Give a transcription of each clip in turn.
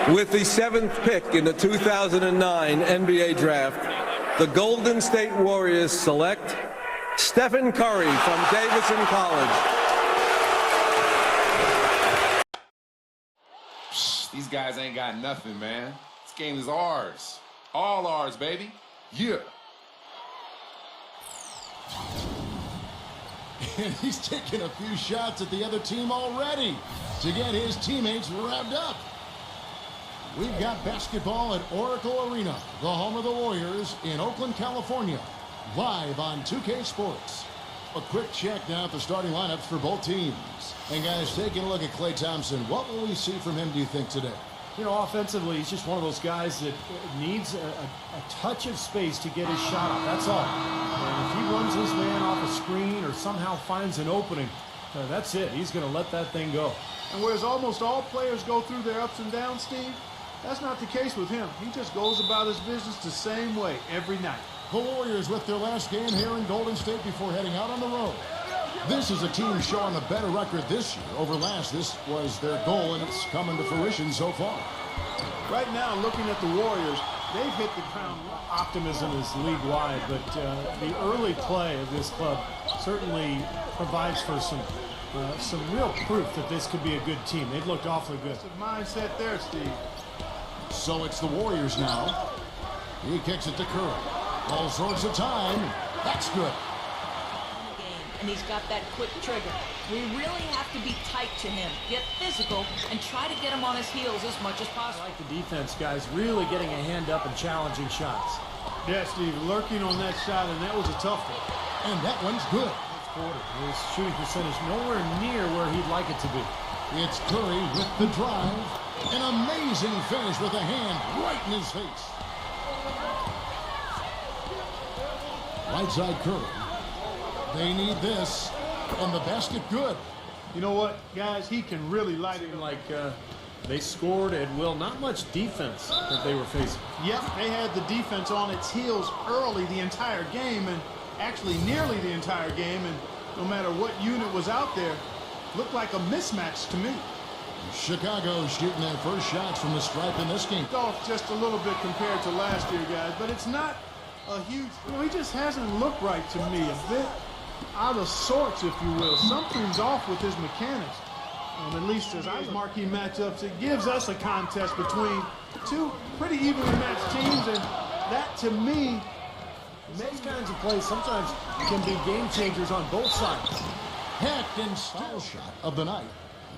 With the 7th pick in the 2009 NBA Draft, the Golden State Warriors select Stephen Curry from Davidson College. These guys ain't got nothing, man. This game is ours. All ours, baby. Yeah. And he's taking a few shots at the other team already to get his teammates revved up. We've got basketball at Oracle Arena, the home of the Warriors in Oakland, California, live on 2K Sports. A quick check now at the starting lineups for both teams. And guys, taking a look at Klay Thompson, what will we see from him, do you think, today? You know, offensively, he's just one of those guys that needs a touch of space to get his shot up. That's all. And if he runs his man off a screen or somehow finds an opening, that's it. He's going to let that thing go. And whereas almost all players go through their ups and downs, Steve, that's not the case with him. He just goes about his business the same way every night. The Warriors with their last game here in Golden State before heading out on the road. This is a team showing a better record this year over last. This was their goal, and it's coming to fruition so far. Right now, looking at the Warriors, they've hit the ground. Optimism is league-wide, but the early play of this club certainly provides for some real proof that this could be a good team. They've looked awfully good. That's the mindset there, Steve. So it's the Warriors now. He kicks it to Curry. All sorts of time. That's good. And he's got that quick trigger. We really have to be tight to him, get physical, and try to get him on his heels as much as possible. I like the defense, guys, really getting a hand up and challenging shots. Yeah, Steve, lurking on that shot, and that was a tough one. And that one's good. His shooting percentage nowhere near where he'd like it to be. It's Curry with the drive. An amazing finish with a hand right in his face. Right side Curry. They need this. And the basket good. You know what, guys? He can really light it. Like they scored at will. Not much defense that they were facing. Yep, they had the defense on its heels early the entire game, and actually nearly the entire game, and no matter what unit was out there, looked like a mismatch to me. Chicago shooting their first shots from the stripe in this game. Off just a little bit compared to last year, guys, but it's not a huge... You know, he just hasn't looked right to me. A bit out of sorts, if you will. Something's off with his mechanics. At least as I marquee matchups, it gives us a contest between two pretty evenly matched teams, and that, to me, these kinds of plays sometimes can be game changers on both sides. Hacked and style shot of the night.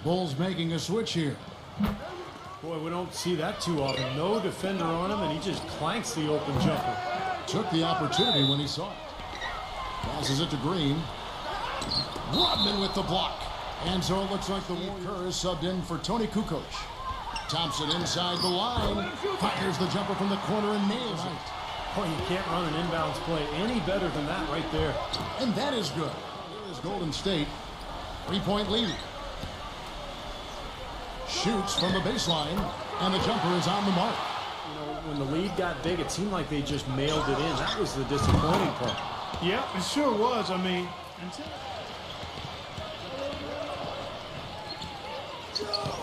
Bulls making a switch here. Boy, we don't see that too often. No defender on him, and he just clanks the open jumper. Took the opportunity when he saw it. Passes it to Green. Rodman with the block. And so it looks like the Kerr is subbed in for Tony Kukoc. Thompson inside the line. Fires the jumper from the corner and nails it. Boy, you can't run an inbounds play any better than that right there. And that is good. Here is Golden State. 3-point lead. Shoots from the baseline, and the jumper is on the mark. You know, when the lead got big, it seemed like they just mailed it in. That was the disappointing part. Yeah, it sure was. I mean,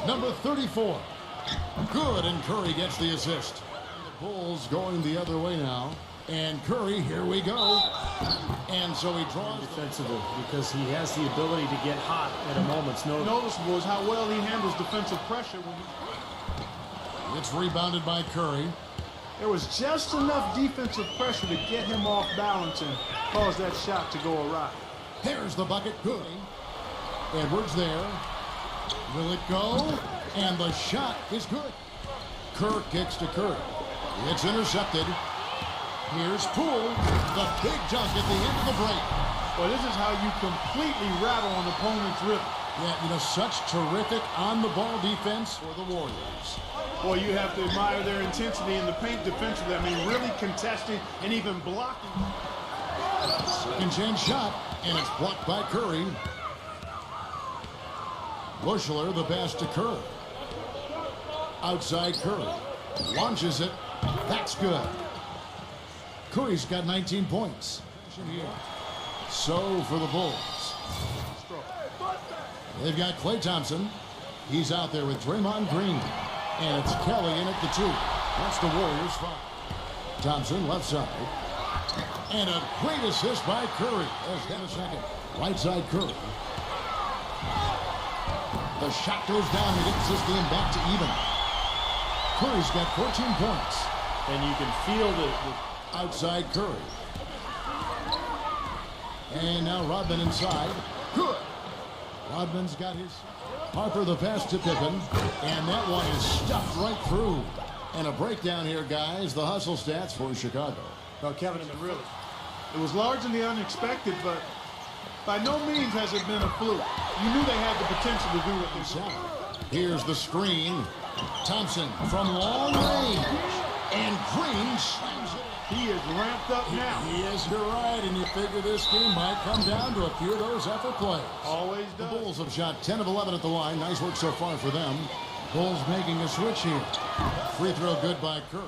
Number 34. Good, and Curry gets the assist. The Bulls going the other way now. And Curry, here we go. And so he draws defensively because he has the ability to get hot at a moment's notice. Noticeable is how well he handles defensive pressure. It's rebounded by Curry. There was just enough defensive pressure to get him off balance and cause that shot to go awry. There's the bucket. Good. Edwards there. Will it go? And the shot is good. Kerr kicks to Curry. It's intercepted. Here's Poole, the big dunk at the end of the break. Well, this is how you completely rattle an opponent's rhythm. Yeah, you know, such terrific on-the-ball defense for the Warriors. Boy, you have to admire their intensity in the paint defensively. I mean, really contesting and even blocking. Second chance shot, and it's blocked by Curry. Bushler, the pass to Curry. Outside Curry. Launches it. That's good. Curry's got 19 points. So for the Bulls. They've got Klay Thompson. He's out there with Draymond Green. And it's Kelly in at the 2. That's the Warriors' 5. Thompson, left side. And a great assist by Curry. There's then a second. Right side Curry. The shot goes down and gets this game back to even. Curry's got 14 points. And you can feel the outside Curry. And now Rodman inside. Good. Rodman's got his. Harper the pass to Pippen. And that one is stuffed right through. And a breakdown here, guys. The hustle stats for Chicago. well, Kevin, I mean, really. It was largely unexpected, but by no means has it been a fluke. You knew they had the potential to do what they said. Here's the screen. Thompson from long range. And Green slams it. He is ramped up now. He is, you're right, and you figure this game might come down to a few of those effort plays. Always The does. Bulls have shot 10 of 11 at the line. Nice work so far for them. Bulls making a switch here. Free throw good by Curry.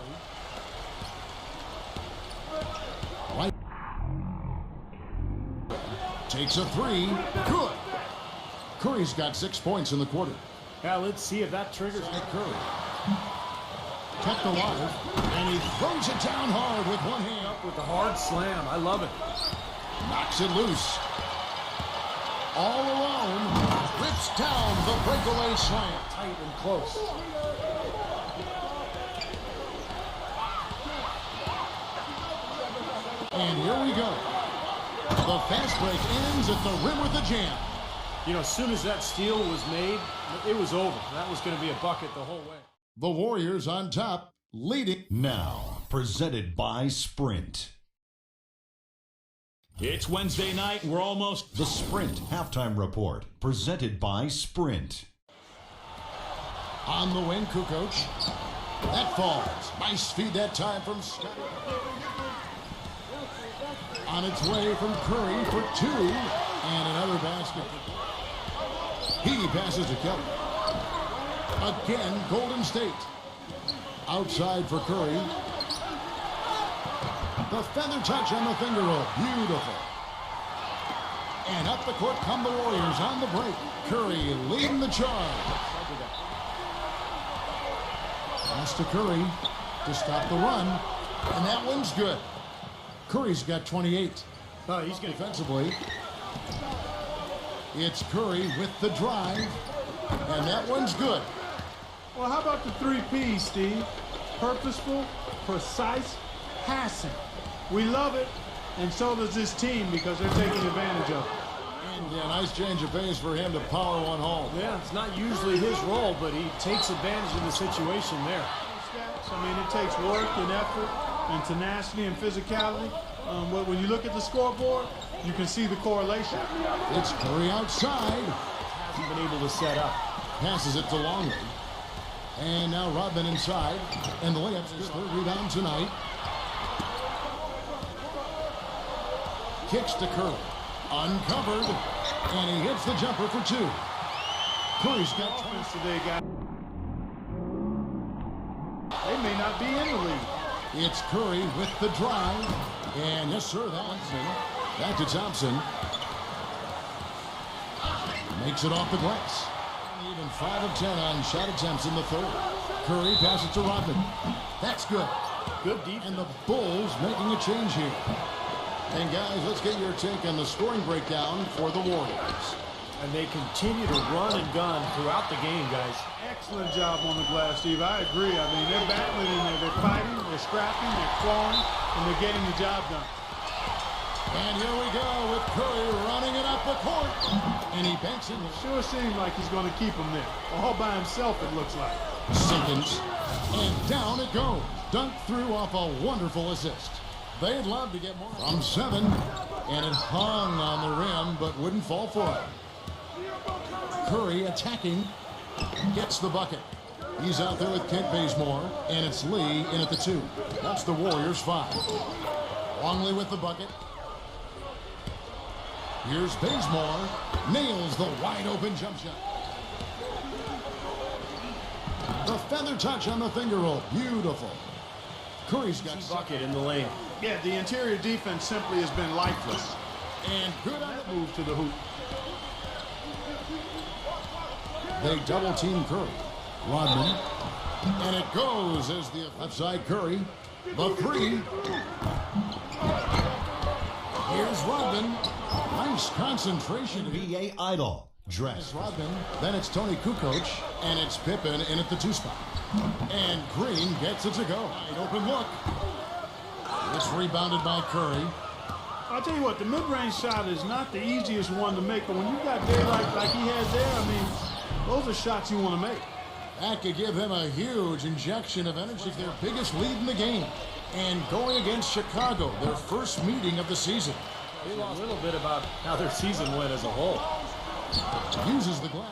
Right. Takes a 3. Good. Curry's got 6 points in the quarter. Yeah, let's see if that triggers. Curry. Kept alive. And he throws it down hard with one hand. Up with the hard slam. I love it. Knocks it loose. All alone. Rips down the breakaway slam. Tight and close. And here we go. The fast break ends at the rim with a jam. You know, as soon as that steal was made, it was over. That was going to be a bucket the whole way. The Warriors on top, leading. Now, presented by Sprint. It's Wednesday night. We're almost... The Sprint Halftime Report, presented by Sprint. On the wing, Kukoc. That falls. Nice feed that time from Scott. On its way from Curry for 2. And another basket. He passes to Kelly. Again, Golden State. Outside for Curry. The feather touch on the finger roll. Beautiful. And up the court come the Warriors on the break. Curry leading the charge. Pass to Curry to stop the run. And that one's good. Curry's got 28. Oh, he's going to Defensively. It's Curry with the drive. And that one's good. Well, how about the 3 P's, Steve? Purposeful, precise, passing. We love it, and so does this team because they're taking advantage of it. And yeah, nice change of pace for him to power one home. Yeah, it's not usually his role, but he takes advantage of the situation there. I mean, it takes work and effort and tenacity and physicality. But when you look at the scoreboard, you can see the correlation. It's Curry outside. Hasn't been able to set up. Passes it to Longley. And now Rodman inside. And the layup's his 3rd rebound tonight. Kicks to Curry. Uncovered. And he hits the jumper for 2. Curry's got Offense today, guys. They may not be in the league. It's Curry with the drive. And yes, sir, that one's in. Back to Thompson. Makes it off the glass. Even 5 of 10 on shot attempts in the 3rd. Curry passes to Rodman. That's good. Good defense. And the Bulls making a change here. And guys, let's get your take on the scoring breakdown for the Warriors. And they continue to run and gun throughout the game, guys. Excellent job on the glass, Steve. I agree. I mean, they're battling in there. They're fighting, they're scrapping, they're clawing, and they're getting the job done. And here we go with Curry running it up the court. And he banks it. Sure seems like he's going to keep him there. All by himself, it looks like. Seconds. And down it goes. Dunked through off a wonderful assist. They'd love to get more. From 7. And it hung on the rim, but wouldn't fall for it. Curry attacking. Gets the bucket. He's out there with Kent Bazemore. And it's Lee in at the 2. That's the Warriors' 5. Longley with the bucket. Here's Bazemore. Nails the wide open jump shot. The feather touch on the finger roll. Beautiful. Curry's got Easy bucket in the lane. Yeah, the interior defense simply has been lifeless. And good on the Move to the hoop. They double team Curry. Rodman. And it goes as the left side Curry. The three. Here's Rodman. Nice concentration. NBA Idol. Dress. Rodman. Then it's Tony Kukoc. And it's Pippen in at the 2 spot. And Green gets it to go. Wide open look. It's rebounded by Curry. I'll tell you what, the mid-range shot is not the easiest one to make, but when you got daylight like he has there, I mean, those are shots you want to make. That could give him a huge injection of energy. Their biggest lead in the game. And going against Chicago, their first meeting of the season. A little bit about how their season went as a whole. Uses the glass.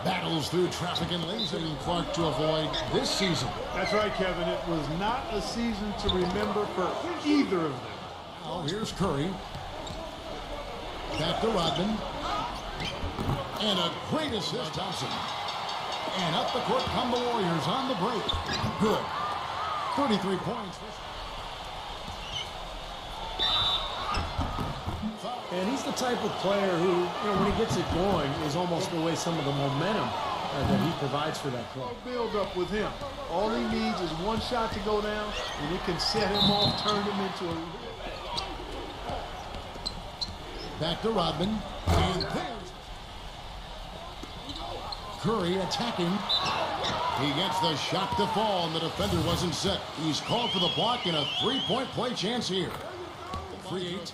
Battles through traffic and lanes and Clark to avoid this season. That's right, Kevin. It was not a season to remember for either of them. Now here's Curry. Back to Rodman. And a great assist, Thompson. And up the court come the Warriors on the break. Good. 33 points. And he's the type of player who, when he gets it going, is almost away some of the momentum that he provides for that club. Build up with him. All he needs is one shot to go down, and it can set him off, turn him into a... Back to Rodman. And there's Curry attacking. He gets the shot to fall, and the defender wasn't set. He's called for the block and a three-point play chance here. 3-8.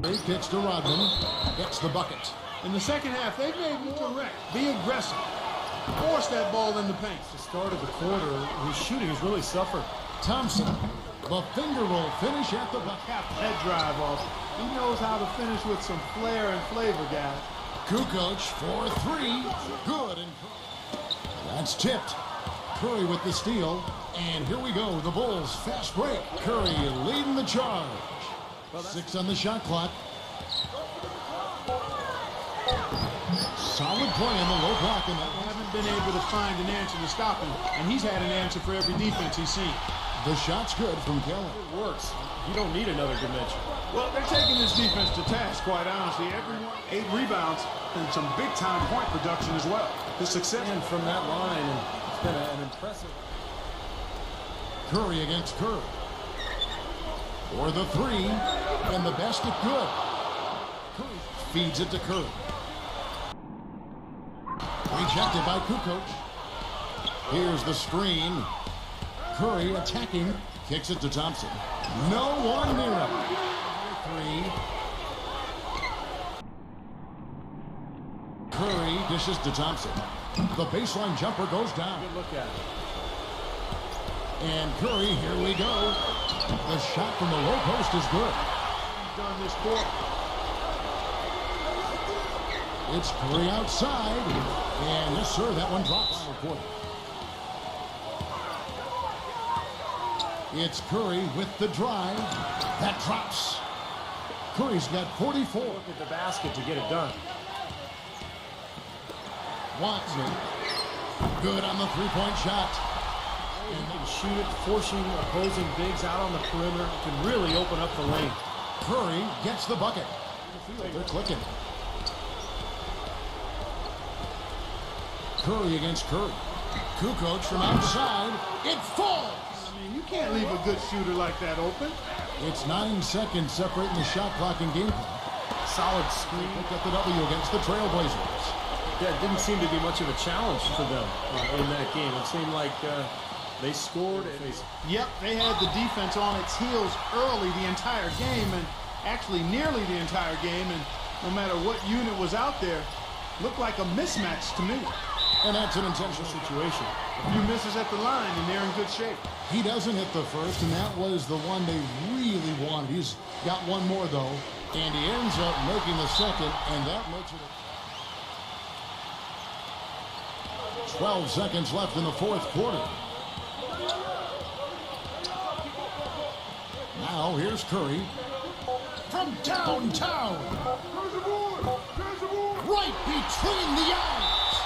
He kicks to Rodman. Gets the bucket. In the second half, they've made more direct. Be aggressive. Force that ball in the paint. At the start of the quarter, his shooting has really suffered. Thompson. The finger roll finish at the bucket. Cap that drive off. He knows how to finish with some flair and flavor, guys. Kukoc for three. Good. And that's tipped. Curry with the steal. And here we go. The Bulls fast break. Curry leading the charge. 6 on the shot clock. Solid play in the low block. And They haven't been able to find an answer to stop him. And he's had an answer for every defense he's seen. the shot's good from Kellen. It works. You don't need another dimension. Well, they're taking this defense to task, quite honestly. Everyone, 8 rebounds and some big-time point production as well. The success. And from that line, and it's been an impressive. Curry against Curry. For the three, and the basket good. Curry feeds it to Curry. Rejected by Kukoc. Here's the screen. Curry attacking. Kicks it to Thompson. No one near him. 3. Curry dishes to Thompson. The baseline jumper goes down. Good look at it. And Curry, here we go. The shot from the low post is good. He's done this quarter. It's Curry outside. And yes, sir, that one drops. It's Curry with the drive. That drops. Curry's got 44. Look at the basket to get it done. Watson. Good on the three-point shot. You can shoot it, forcing opposing bigs out on the perimeter. It can really open up the lane. Curry gets the bucket. They're clicking. Curry against Curry. Kukoc from outside. It falls. I mean, you can't leave a good shooter like that open. It's 9 seconds separating the shot clock and game clock. Solid screen. Picked up the W against the Trailblazers. Yeah, it didn't seem to be much of a challenge for them in that game. It seemed like they scored. And Yep, they had the defense on its heels early the entire game, and actually nearly the entire game, and no matter what unit was out there, looked like a mismatch to me. And that's an intentional situation. A few misses at the line, and they're in good shape. He doesn't hit the first, and that was the one they really wanted. He's got one more, though, and he ends up making the second, and that makes it 12 seconds left in the fourth quarter. Now here's Curry from downtown. Right between the eyes.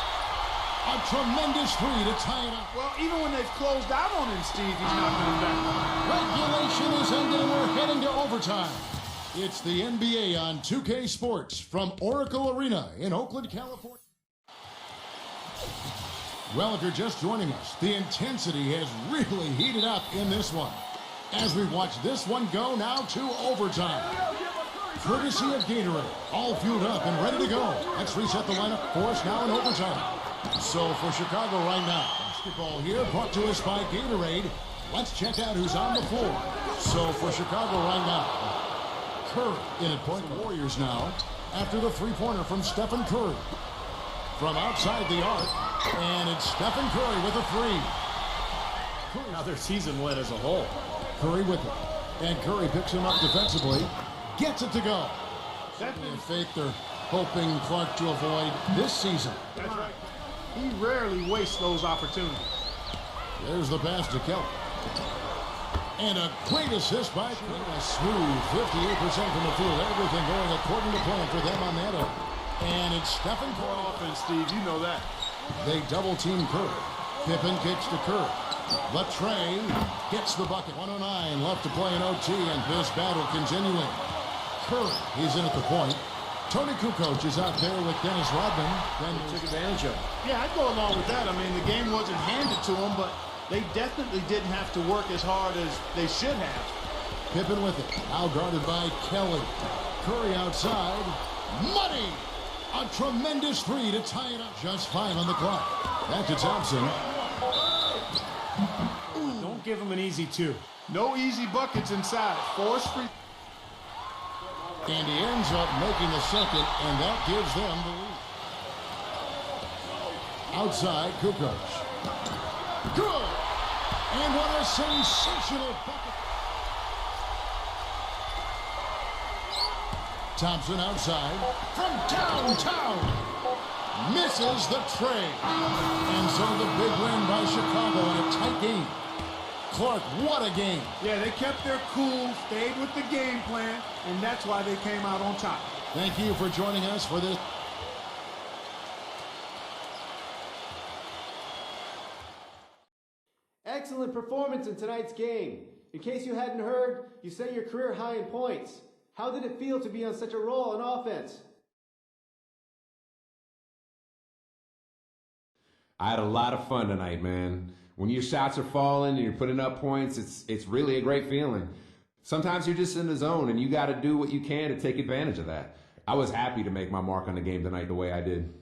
A tremendous three to tie it up. Well, even when they've closed out on him, Steve, he's not coming back. Regulation is ended, and we're heading to overtime. It's the NBA on 2K Sports from Oracle Arena in Oakland, California. Well, if you're just joining us, the intensity has really heated up in this one. As we watch this one go now to overtime. Courtesy of Gatorade, all fueled up and ready to go. Let's reset the lineup for us now in overtime. So for Chicago right now, basketball here brought to us by Gatorade. Let's check out who's on the floor. So for Chicago right now, Curry in at point. Warriors now after the three-pointer from Stephen Curry. From outside the arc, and it's Stephen Curry with a three. Now their season went as a whole. Curry with it. And Curry picks him up defensively. Gets it to go. In faith, they're hoping Clark to avoid this season. That's right. He rarely wastes those opportunities. There's the pass to Kelly. And a great assist by Curry. A smooth 58% from the field. Everything going according to plan for them on that end. And it's Stephen Curry. Offense, Steve, you know that. They double team Curry. Pippen kicks to Curry. Latre gets the bucket. 109 left to play in OT, and this battle continuing. Curry, he's in at the point. Tony Kukoc is out there with Dennis Rodman. Then Took advantage of it. Yeah, I'd go along with that. I mean, the game wasn't handed to them, but they definitely didn't have to work as hard as they should have. Pippen with it. Now guarded by Kelly. Curry outside. Money! A tremendous three to tie it up. Just 5 on the clock. Back to Thompson. Don't give him an easy two. No easy buckets inside. Force free. And he ends up making the second, and that gives them the lead. Outside, Kukoc. Good! And what a sensational bucket. Thompson outside from downtown. Misses the tray. And so the big win by Chicago in a tight game. Clark, what a game. Yeah, they kept their cool, stayed with the game plan, and that's why they came out on top. Thank you for joining us for this. Excellent performance in tonight's game. In case you hadn't heard, you set your career high in points. How did it feel to be on such a roll on offense? I had a lot of fun tonight, man. When your shots are falling and you're putting up points, it's really a great feeling. Sometimes you're just in the zone and you got to do what you can to take advantage of that. I was happy to make my mark on the game tonight the way I did.